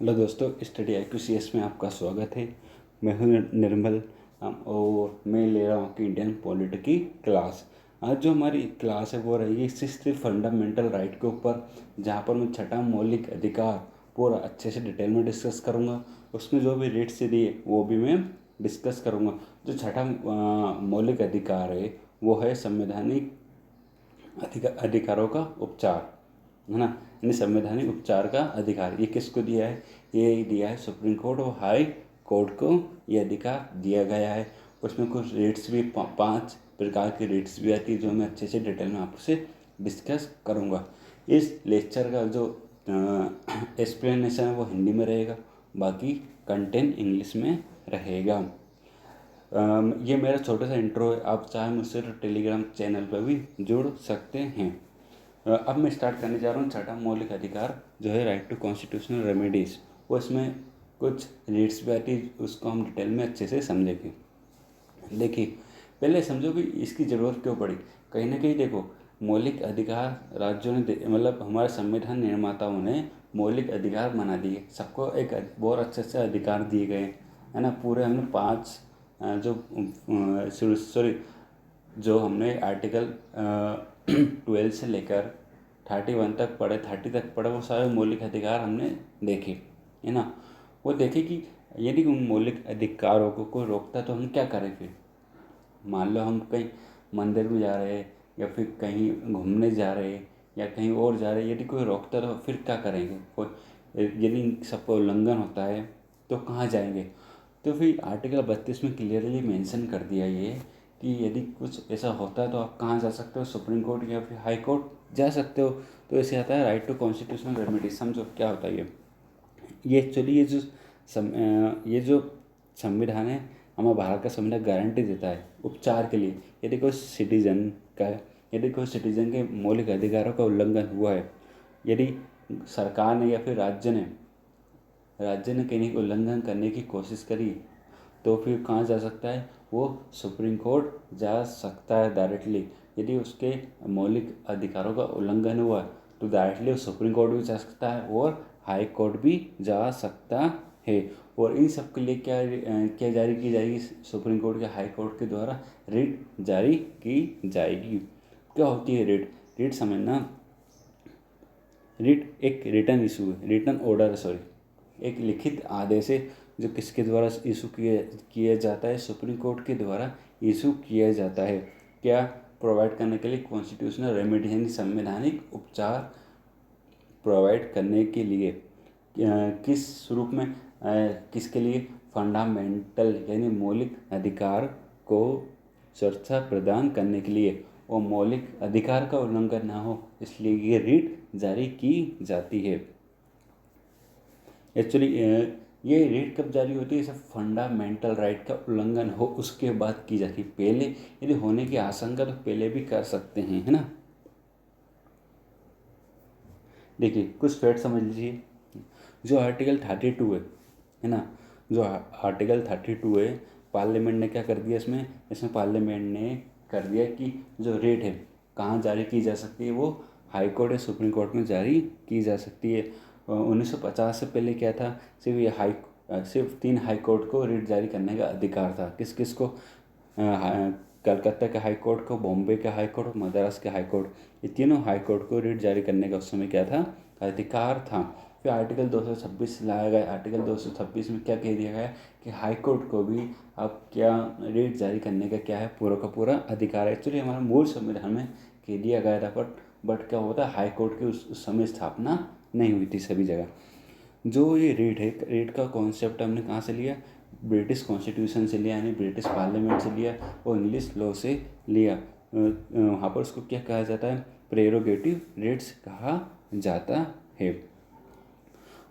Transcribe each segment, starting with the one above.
Hello दोस्तों, study IQCS में आपका स्वागत है। मैं हूं निर्मल और मैं ले रहा हूं कि इंडियन पॉलिटी की क्लास। आज जो हमारी क्लास है वो रहेगी सिक्स्थ फंडामेंटल राइट के ऊपर, जहां पर मैं छठा मौलिक अधिकार पूरा अच्छे से डिटेल में डिस्कस करूंगा। उसमें जो भी रेट्स दिए वो भी मैं डिस्कस करूंगा। जो छठा मौलिक अधिकार है वो है संवैधानिक अधिकारों का उपचार, है ना। यानी संवैधानिक उपचार का अधिकार ये किसको दिया है? ये दिया है सुप्रीम कोर्ट और हाई कोर्ट को ये अधिकार दिया गया है। उसमें कुछ रेट्स भी 5 प्रकार की रेट्स भी आती है, जो मैं अच्छे से डिटेल में आपसे डिस्कस करूँगा। इस लेक्चर का जो एक्सप्लेनेशन है वो हिंदी में रहेगा, बाकी कंटेंट इंग्लिश में रहेगा। ये मेरा छोटा सा इंट्रो है। आप चाहे मुझसे टेलीग्राम चैनल पर भी जुड़ सकते हैं। अब मैं स्टार्ट करने जा रहा हूँ। छठा मौलिक अधिकार जो है राइट टू कॉन्स्टिट्यूशनल रेमेडीज़, वो इसमें कुछ रीड्स भी आती है, उसको हम डिटेल में अच्छे से समझेंगे। देखिए, पहले समझो कि इसकी ज़रूरत क्यों पड़ी। कहीं ना कहीं देखो, मौलिक अधिकार राज्यों ने मतलब हमारे संविधान निर्माताओं ने मौलिक अधिकार बना दिए, सबको एक बहुत अच्छे से अधिकार दिए गए, है ना। पूरे हमने 5 सॉरी जो हमने आर्टिकल 12 से लेकर 31 तक पढ़े, 30 तक पढ़े, वो सारे मौलिक अधिकार हमने देखे, है ना। वो देखे कि यदि उन मौलिक अधिकारों को कोई रोकता तो हम क्या करें फिर। मान लो हम कहीं मंदिर में जा रहे हैं या फिर कहीं घूमने जा रहे हैं या कहीं और जा रहे हैं, यदि कोई रोकता तो फिर क्या करेंगे। कोई यदि सबका उल्लंघन होता है तो कहाँ जाएंगे। तो फिर आर्टिकल 32 में क्लियरली मेंशन कर दिया ये कि यदि कुछ ऐसा होता है तो आप कहाँ जा सकते हो, सुप्रीम कोर्ट या फिर हाई कोर्ट जा सकते हो। तो ऐसे आता है राइट टू कॉन्स्टिट्यूशनल रेमेडी। समझो क्या होता है ये एक्चुअली ये जो संविधान है, हमारा भारत का संविधान गारंटी देता है उपचार के लिए। यदि कोई सिटीजन के मौलिक अधिकारों का उल्लंघन हुआ है, यदि सरकार ने या फिर राज्य ने कहीं उल्लंघन करने की कोशिश करी, तो फिर कहाँ जा सकता है वो? सुप्रीम कोर्ट जा सकता है डायरेक्टली। यदि उसके मौलिक अधिकारों का उल्लंघन हुआ तो डायरेक्टली सुप्रीम कोर्ट भी जा सकता है और हाई कोर्ट भी जा सकता है। और इन सब के लिए क्या जारी की जाएगी? सुप्रीम कोर्ट के हाई कोर्ट के द्वारा रिट जारी की जाएगी। क्या होती है रिट? रिट समझना, रिट एक रिटर्न इशू है, रिटर्न ऑर्डर सॉरी, एक लिखित आदेश है जो किसके द्वारा इशू किया जाता है? सुप्रीम कोर्ट के द्वारा इशू किया जाता है। क्या? प्रोवाइड करने के लिए कॉन्स्टिट्यूशनल रेमेडी यानी संवैधानिक उपचार प्रोवाइड करने के लिए। किस रूप में? किसके लिए? फंडामेंटल यानी मौलिक अधिकार को सुरक्षा प्रदान करने के लिए, और मौलिक अधिकार का उल्लंघन ना हो इसलिए ये रिट जारी की जाती है। एक्चुअली ये रिट कब जारी होती है? सब फंडामेंटल राइट का उल्लंघन हो उसके बाद की जाती है। पहले यदि होने की आशंका तो पहले भी कर सकते हैं, है ना। देखिए, कुछ फैक्ट समझ लीजिए। जो आर्टिकल 32 है ना, जो आर्टिकल 32 है, पार्लियामेंट ने क्या कर दिया इसमें पार्लियामेंट ने कर दिया कि जो रेट है कहाँ जारी की जा सकती है, वो हाई कोर्ट या सुप्रीम कोर्ट में जारी की जा सकती है। 1950 से पहले क्या था? सिर्फ 3 हाई कोर्ट को रेट जारी करने का अधिकार था। किस किस को? कलकत्ता के हाई कोर्ट को, बॉम्बे के हाई कोर्ट और मद्रास के हाई कोर्ट, ये तीनों हाई कोर्ट को रेट जारी करने का उस समय क्या था? अधिकार था। फिर आर्टिकल 226 लाया गया। आर्टिकल 226 में क्या कह दिया गया कि हाई कोर्ट को भी अब क्या रेट जारी करने का क्या है? पूरा का पूरा अधिकार है। एक्चुअली हमारा मूल संविधान में कह दिया गया था, बट क्या होता है, हाई कोर्ट की उस समय स्थापना नहीं हुई थी सभी जगह। जो ये रेट है, रेट का कॉन्सेप्ट हमने कहाँ से लिया? ब्रिटिश कॉन्स्टिट्यूशन से लिया, यानी ब्रिटिश पार्लियामेंट से लिया और इंग्लिश लॉ से लिया। वहाँ पर उसको क्या कहा जाता है? प्रेरोगेटिव रेट्स कहा जाता है।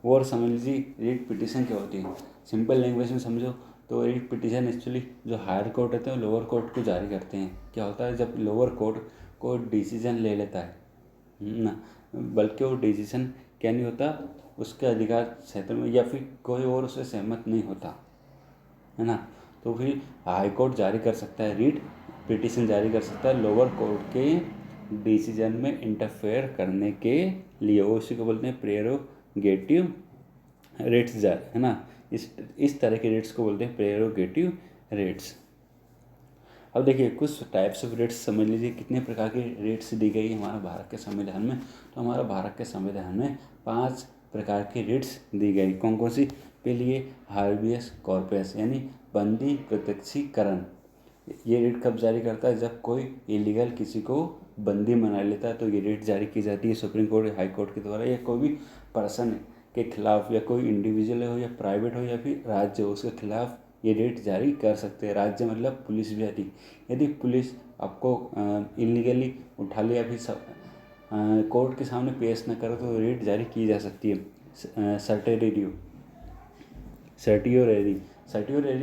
और समझ लीजिए रिट पिटीशन क्या होती है। सिंपल लैंग्वेज में समझो तो रिट पिटीशन एक्चुअली जो हायर कोर्ट होते हैं वो लोअर कोर्ट को जारी करते हैं। क्या होता है? जब लोअर कोर्ट को डिसीजन ले लेता है ना, बल्कि वो डिसीजन क्या नहीं होता, उसके अधिकार क्षेत्र में या फिर कोई और उससे सहमत नहीं होता, है ना, तो फिर हाई कोर्ट जारी कर सकता है, रिट पिटीशन जारी कर सकता है लोअर कोर्ट के डिसीजन में इंटरफेयर करने के लिए। वो उसी को बोलते हैं प्रेरोगेटिव रेट्स जा है ना, इस तरह के रेट्स को बोलते हैं प्रेरोगेटिव रेट्स। अब देखिए कुछ टाइप्स ऑफ रेट्स समझ लीजिए, कितने प्रकार के रेट्स दी गई हमारे भारत के संविधान में। तो हमारा भारत के संविधान में 5 प्रकार की रेट्स दी गई। कौन कौन सी? पहली है हार्बियस कॉर्पस यानी बंदी प्रत्यक्षीकरण। ये रेट कब जारी करता है? जब कोई इलीगल किसी को बंदी बना लेता है तो ये रेट जारी की जाती है सुप्रीम कोर्ट या हाई कोर्ट के द्वारा, या कोई भी पर्सन के खिलाफ, या कोई इंडिविजुअल हो या प्राइवेट हो या फिर राज्य हो, उसके खिलाफ ये रेट जारी कर सकते हैं। राज्य मतलब पुलिस भी आती। यदि पुलिस आपको इलीगली उठा लिया फिर कोर्ट के सामने पेश न करो तो रेट जारी की जा सकती है। सर्टियोरेरी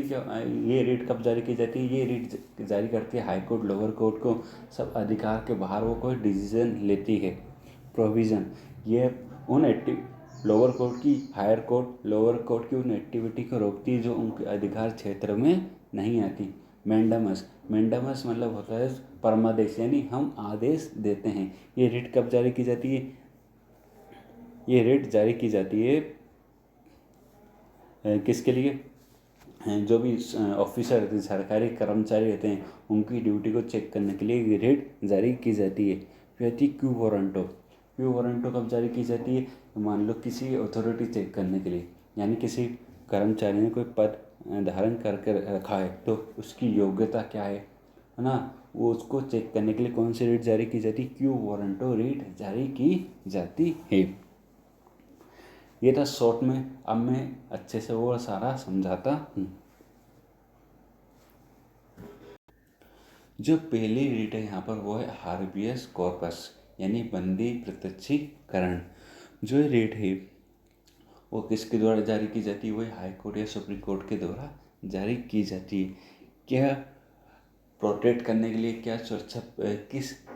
क्या, ये रेट कब जारी की जाती है? ये रेट जारी करती है हाई कोर्ट, लोअर कोर्ट को सब अधिकार के बाहर वो कोई डिसीजन लेती है। प्रोविज़न, ये उन लोअर कोर्ट की, हायर कोर्ट लोअर कोर्ट की उन एक्टिविटी को रोकती है जो उनके अधिकार क्षेत्र में नहीं आती। मैंडामस मतलब होता है परमादेश, यानी हम आदेश देते हैं। ये रेट कब जारी की जाती है? ये रेट जारी की जाती है किसके लिए? जो भी ऑफिसर रहते हैं, सरकारी कर्मचारी रहते हैं, उनकी ड्यूटी को चेक करने के लिए ये रेट जारी की जाती है। फिर आती है क्यू वारंटो कब जारी की जाती है? मान लो किसी अथॉरिटी चेक करने के लिए, यानी किसी कर्मचारी ने कोई पद धारण करके रखा है तो उसकी योग्यता क्या है ना, वो उसको चेक करने के लिए कौन सी रेट जारी की जाती है? क्यू वारंटो रेट जारी की जाती है। ये था शॉर्ट में, अब मैं अच्छे से वो सारा समझाता हूँ। जो पहली रेट है यहाँ पर वो है हार्बियस कॉर्पस यानी बंदी प्रत्यक्षीकरण। जो रेट है वो किसके द्वारा जारी की जाती है? वही हाई कोर्ट या सुप्रीम कोर्ट के द्वारा जारी की जाती है। क्या प्रोटेक्ट करने के लिए, क्या सुरक्षा,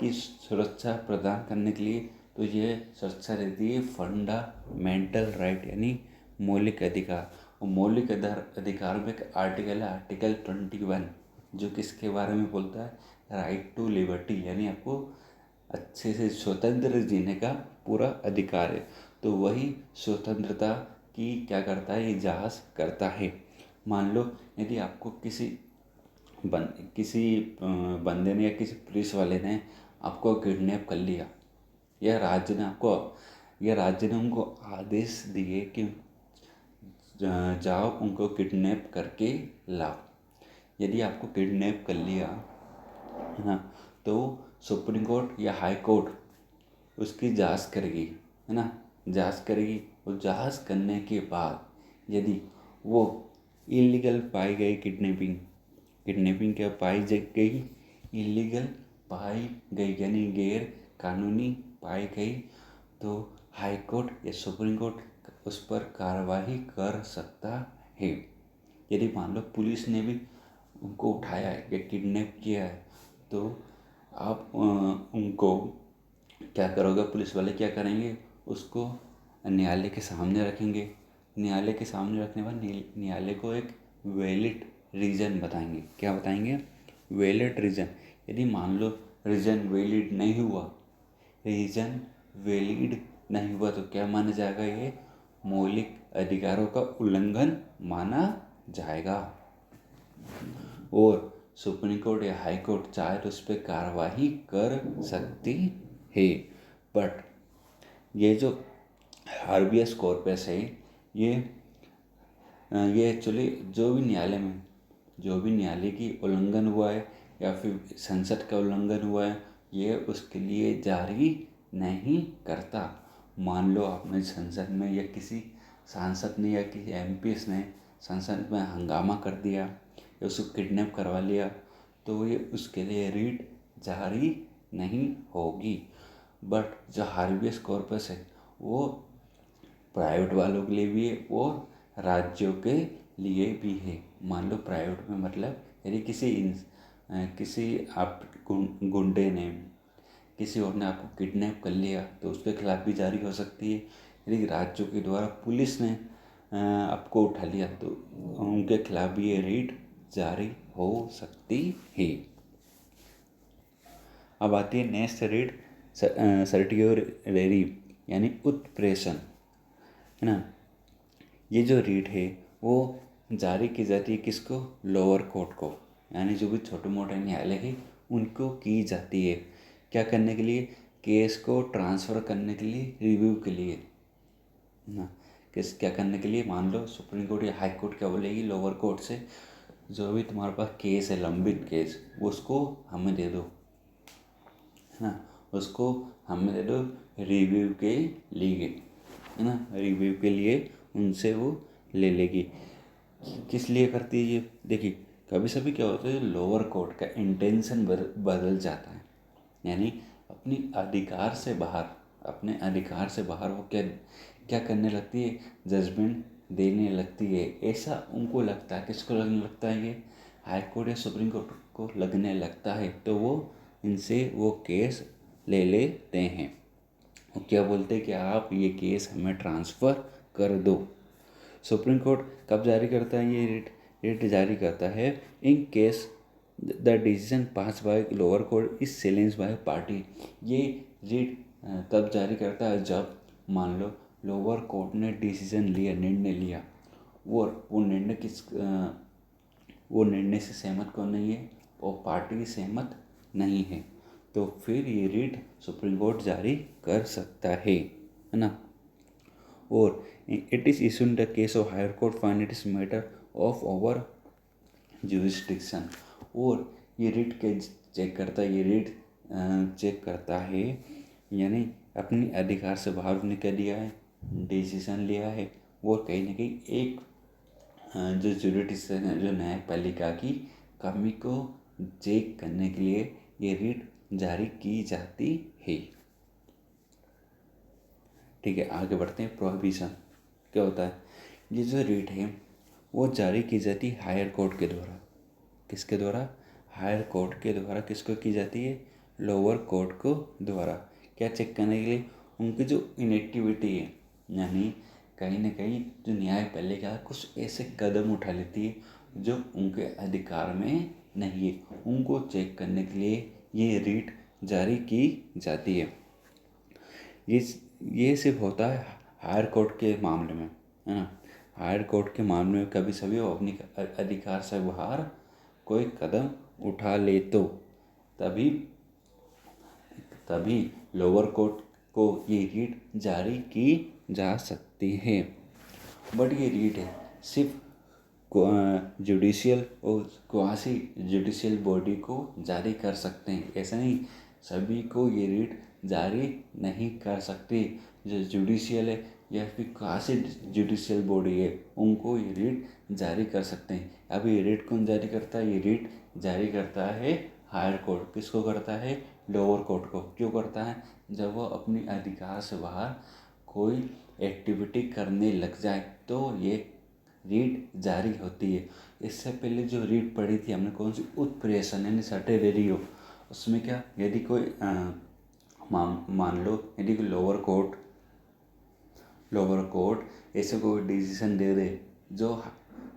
किस सुरक्षा प्रदान करने के लिए? तो ये सुरक्षा रहती है फंडामेंटल राइट यानी मौलिक अधिकार। और मौलिक अधिकार में एक आर्टिकल है आर्टिकल 21 जो किसके बारे में बोलता है? राइट टू लिबर्टी यानी आपको अच्छे से स्वतंत्र जीने का पूरा अधिकार है। तो वही स्वतंत्रता की क्या करता है? इजाज़ करता है। मान लो यदि आपको किसी बंदे ने या किसी पुलिस वाले ने आपको किडनैप कर लिया, या राज्य ने उनको आदेश दिए कि जाओ उनको किडनैप करके लाओ। यदि आपको किडनैप कर लिया है ना, तो सुप्रीम कोर्ट या हाई कोर्ट उसकी जांच करेगी, है ना, जांच करेगी। और जांच करने के बाद यदि वो इलीगल पाई गई, किडनैपिंग क्या पाई गई? इलीगल पाई गई यानी गैर कानूनी पाई गई, तो हाई कोर्ट या सुप्रीम कोर्ट उस पर कार्रवाई कर सकता है। यदि मान लो पुलिस ने भी उनको उठाया है या किडनैप किया है तो आप उनको क्या करोगे? पुलिस वाले क्या करेंगे? उसको न्यायालय के सामने रखेंगे। न्यायालय के सामने रखने के बाद न्यायालय को एक वैलिड रीज़न बताएंगे। क्या बताएंगे? Valid reason. यदि मान लो रीज़न वैलिड नहीं हुआ तो क्या माना जाएगा? ये मौलिक अधिकारों का उल्लंघन माना जाएगा और सुप्रीम कोर्ट या हाई कोर्ट चाहे तो उस पर कार्रवाई कर सकती है। बट ये जो हार्बियस कॉर्पस है ये एक्चुअली जो भी न्यायालय की उल्लंघन हुआ है या फिर संसद का उल्लंघन हुआ है, ये उसके लिए जारी नहीं करता। मान लो आपने संसद में या किसी सांसद ने या किसी एमपीस ने संसद में हंगामा कर दिया या उसको किडनैप करवा लिया तो ये उसके लिए रीट जारी नहीं होगी। बट जो हार्बियस कॉर्पस है वो प्राइवेट वालों के लिए भी है और राज्यों के लिए भी है। मान लो प्राइवेट में मतलब यदि किसी आप गुंडे ने किसी और ने आपको किडनैप कर लिया तो उसके खिलाफ भी जारी हो सकती है। यदि राज्यों के द्वारा पुलिस ने आपको उठा लिया तो उनके खिलाफ भी ये रीट जारी हो सकती है। अब आती है नेक्स्ट रीट सर्टियोरेरी यानी उत्प्रेषण, है ना। ये जो रीट है वो जारी की जाती है किसको? लोअर कोर्ट को, यानी जो भी छोटे मोटे न्यायालय है उनको की जाती है। क्या करने के लिए? केस को ट्रांसफ़र करने के लिए, रिव्यू के लिए ना। किस क्या करने के लिए? मान लो सुप्रीम कोर्ट या हाई कोर्ट क्या बोलेगी लोअर कोर्ट से, जो भी तुम्हारे पास केस है, लंबित केस, उसको हमें दे दो, है ना, उसको हमें दे दो रिव्यू के लिए, है ना, रिव्यू के लिए उनसे वो ले लेगी। किस लिए करती है ये? देखिए कभी सभी क्या होता है, लोअर कोर्ट का इंटेंशन बदल जाता है, यानी अपने अधिकार से बाहर वो क्या क्या करने लगती है? जजमेंट देने लगती है। ऐसा उनको लगता है। किसको लगने लगता है? ये हाई कोर्ट या सुप्रीम कोर्ट को लगने लगता है, तो वो इनसे वो केस ले लेते हैं। वो क्या बोलते हैं कि आप ये केस हमें ट्रांसफ़र कर दो। सुप्रीम कोर्ट कब जारी करता है ये रिट? रिट जारी करता है in case the decision pass by lower court is challenge by party. ये रिट तब जारी करता है जब मान लो लोअर कोर्ट ने डिसीजन लिया, निर्णय लिया, और वो निर्णय से सहमत कौन नहीं है? और पार्टी सहमत नहीं है, तो फिर ये रिट सुप्रीम कोर्ट जारी कर सकता है ना। और it is issue in the case of higher court find it is matter of over jurisdiction. और ये रिट के चेक करता है, ये रिट चेक करता है, यानी अपनी अधिकार से बाहर उसने क्या दिया है? डिसीजन लिया है। और कहीं ना कहीं एक जो जुरिडिक्शन है, जो न्यायपालिका की कमी को चेक करने के लिए ये रिट जारी की जाती है। ठीक है, आगे बढ़ते हैं। प्रोहिबिशन क्या होता है? ये जो रिट है वो जारी की जाती है हायर कोर्ट के द्वारा। किसके द्वारा? हायर कोर्ट के द्वारा। किसको की जाती है? लोअर कोर्ट को द्वारा। क्या चेक करने के लिए? उनकी जो इनएक्टिविटी है, यानी कहीं ना कहीं जो न्यायपालिका कुछ ऐसे कदम उठा लेती है जो उनके अधिकार में नहीं है, उनको चेक करने के लिए ये रिट जारी की जाती है। ये सिर्फ होता है हायर कोर्ट के मामले में, है ना। हायर कोर्ट के मामले में कभी सभी वो अपनी अधिकार से बाहर कोई कदम उठा ले तो तभी तभी लोअर कोर्ट को ये रीट जारी की जा सकती है। बट ये रीट है सिर्फ जुडिशियल और क्वासी जुडिशियल बॉडी को जारी कर सकते हैं, ऐसा नहीं सभी को ये रीट जारी नहीं कर सकते। जो जुडिशियल है या फिर क्वासी जुडिशियल बॉडी है उनको ये रीट जारी कर सकते हैं। अब ये रीट कौन जारी करता है? ये रीट जारी करता है हायर कोर्ट। किसको करता है? लोअर कोर्ट को। क्यों करता है? जब वो अपनी अधिकार से बाहर कोई एक्टिविटी करने लग जाए तो ये रीट जारी होती है। इससे पहले जो रीट पढ़ी थी हमने कौन सी? उत्प्रेषण यानी सर्टेरेरियो। उसमें क्या, यदि कोई मान लो यदि कोई लोअर कोर्ट ऐसे कोई डिसीजन दे दे जो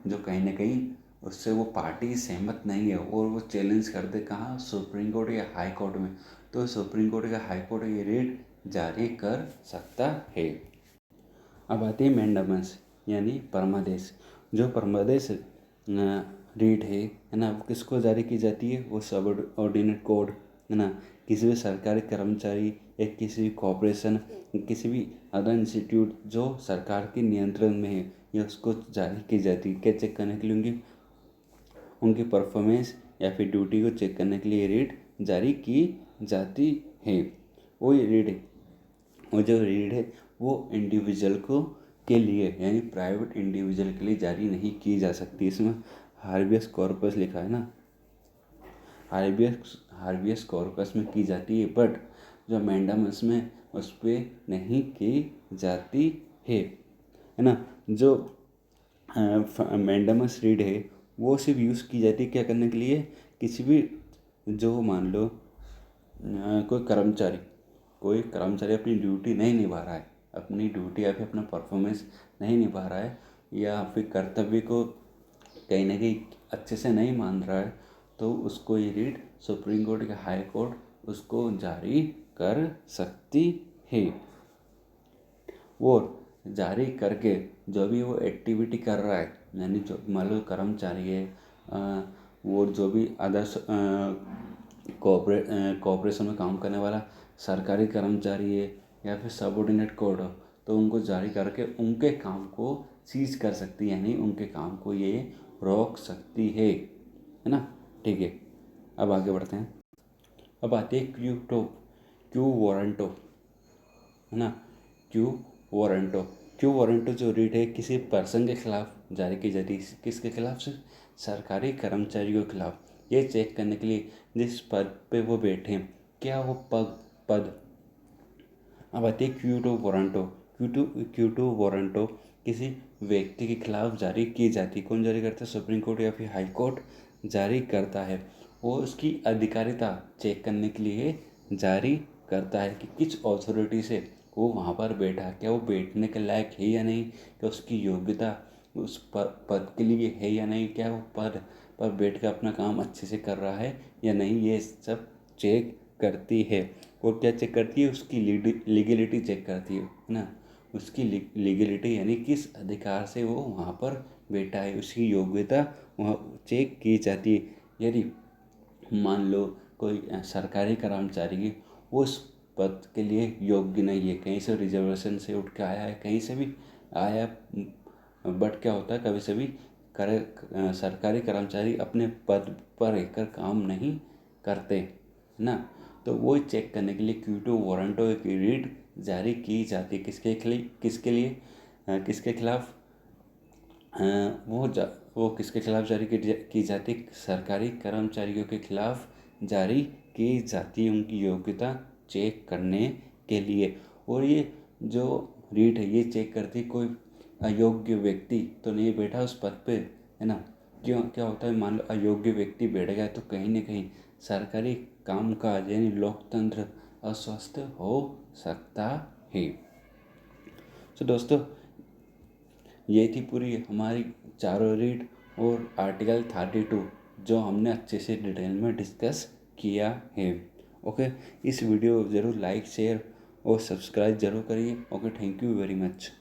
जो कहीं ना कहीं उससे वो पार्टी सहमत नहीं है और वो चैलेंज कर दे कहाँ? सुप्रीम कोर्ट या हाई कोर्ट में, तो सुप्रीम कोर्ट या हाई कोर्ट ये रीट जारी कर सकता है। अब आती है मैंडामस यानी परमादेश। जो परमादेश रीट है ना, वो किसको जारी की जाती है? वो सब ऑर्डिनेट कोड, है ना, किसी भी सरकारी कर्मचारी या किसी भी कॉरपोरेशन, किसी भी अदर इंस्टीट्यूट जो सरकार के नियंत्रण में है, ये उसको जारी की जाती है। क्या चेक करने के लिए? उनकी परफॉर्मेंस या फिर ड्यूटी को चेक करने के लिए रीट जारी की जाती है। वो ये रीट है, वो जो रीट है वो इंडिविजुअल को के लिए यानी प्राइवेट इंडिविजुअल के लिए जारी नहीं की जा सकती। इसमें हार्बियस कॉर्पस लिखा है ना, हार्बियस कॉर्पस में की जाती है, बट जो मैंडामस में उस पर नहीं की जाती है ना। जो मैंडामस रीड है वो सिर्फ यूज़ की जाती है क्या करने के लिए? किसी भी जो मान लो कोई कर्मचारी अपनी ड्यूटी नहीं निभा रहा है, अपनी ड्यूटी या फिर अपना परफॉर्मेंस नहीं निभा रहा है या फिर कर्तव्य को कहीं ना कहीं अच्छे से नहीं मान रहा है, तो उसको ये रीट सुप्रीम कोर्ट या हाई कोर्ट उसको जारी कर सकती है। और जारी करके जो भी वो एक्टिविटी कर रहा है, यानी जो मान लो कर्मचारी है वो जो भी अदर्स कॉर्पोरेशन में काम करने वाला सरकारी कर्मचारी है या फिर सबऑर्डिनेट कोड हो, तो उनको जारी करके उनके काम को सीज कर सकती है, यानी उनके काम को ये रोक सकती है ना। ठीक है, अब आगे बढ़ते हैं। अब आती है क्यू वारंटो, है ना। क्यू वारंटो जो रीड है किसी पर्सन के खिलाफ जारी की जाती है। किसके खिलाफ? सिर्फ सरकारी कर्मचारियों के खिलाफ, ये चेक करने के लिए जिस पद पे वो बैठे हैं क्या वो पद। अब आती है क्यू टू वारंटो किसी व्यक्ति के खिलाफ जारी की जाती है। कौन जारी करता है? सुप्रीम कोर्ट या फिर हाई कोर्ट जारी करता है। वो उसकी अधिकारिता चेक करने के लिए जारी करता है कि किस अथॉरिटी से वो वहाँ पर बैठा, क्या वो बैठने के लायक है या नहीं, क्या उसकी योग्यता उस पद के लिए है या नहीं, क्या वो पद पर बैठ कर अपना काम अच्छे से कर रहा है या नहीं, ये सब चेक करती है। और क्या चेक करती है? उसकी लीगलिटी चेक करती है ना। उसकी लीगलिटी यानी किस अधिकार से वो वहाँ पर बैठा है, उसकी योग्यता वहाँ चेक की जाती है। यदि मान लो कोई सरकारी कर्मचारी उस पद के लिए योग्य नहीं है, कहीं से रिजर्वेशन से उठ के आया है, कहीं से भी आया, बट क्या होता है कभी सभी सरकारी कर्मचारी अपने पद पर रहकर काम नहीं करते ना, तो वो चेक करने के लिए क्यू2 वारंटो की रीड जारी की जाती है। किसके खिलाफ? वो किसके खिलाफ जारी की जाती? सरकारी कर्मचारियों के खिलाफ जारी की जाती है, उनकी योग्यता चेक करने के लिए। और ये जो रीट है ये चेक करती कोई अयोग्य व्यक्ति तो नहीं बैठा उस पद पे, है ना। क्यों? क्या होता है, मान लो अयोग्य व्यक्ति बैठ गया तो कहीं ना कहीं सरकारी कामकाज यानी लोकतंत्र अस्वस्थ हो सकता है। तो दोस्तों ये थी पूरी हमारी चारों रीड और आर्टिकल 32 जो हमने अच्छे से डिटेल में डिस्कस किया है। ओके, इस वीडियो ज़रूर लाइक शेयर और सब्सक्राइब ज़रूर करिए। Okay, thank you very much.